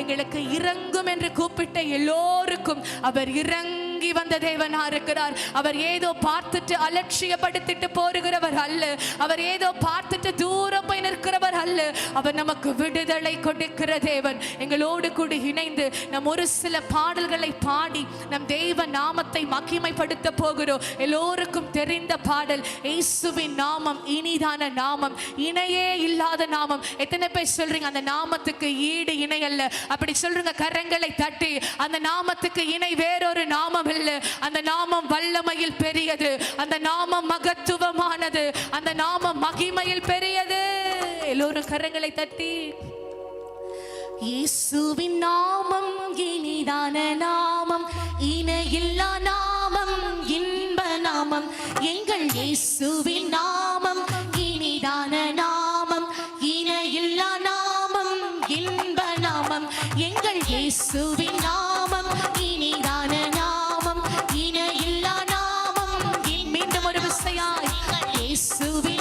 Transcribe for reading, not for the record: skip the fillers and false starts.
எங்களுக்கு இரங்கும் என்று கூப்பிட்ட எல்லோருக்கும் அவர் இறங்கி வந்த தேவனா இருக்கிறார். அவர் ஏதோ பார்த்துட்டு அலட்சியப்படுத்திட்டு போருகிறவர் அல்ல. அவர் ஏதோ பார்த்துட்டு தூரம் போய் நிற்கிறவர் அல்ல. அவர் நமக்கு விடுதலை கொடுக்கிற தேவன். எங்களோடு கூட இணைந்து நம் ஒரு சில பாடல்களை பாடி நம் தெய்வ நாமத்தை மகிமைப்படுத்த போகிறோம். எல்லோருக்கும் தெரிந்த பாடல், இயேசுவின் நாமம் இனிதான நாமம், இணையே இல்லாத நாமம். எத்தனை பேர் சொல்றீங்க அந்த நாமத்துக்கு ஈடு இணை அல்ல? அப்படி சொல்றீங்க கரங்களை தட்டி. அந்த நாமத்துக்கு இணை வேறொரு நாமம் இல்லை. அந்த நாமம் வல்லமையில் பெரியது, அந்த நாமம் மகத்துவமானது, அந்த நாமம் மகிமையில் பெரியது. எல்லோரும் கரங்களை தட்டி. இயேசுவின் நாமம் இனிதான நாமம், இணையில்லா நாமம், இன்ப நாமம். எங்கள் இயேசுவின் நாமம் இனிதான நாமம், இணையில்லா நாமம், இன்ப நாமம். எங்கள் இயேசுவின் நாமம் இனிதான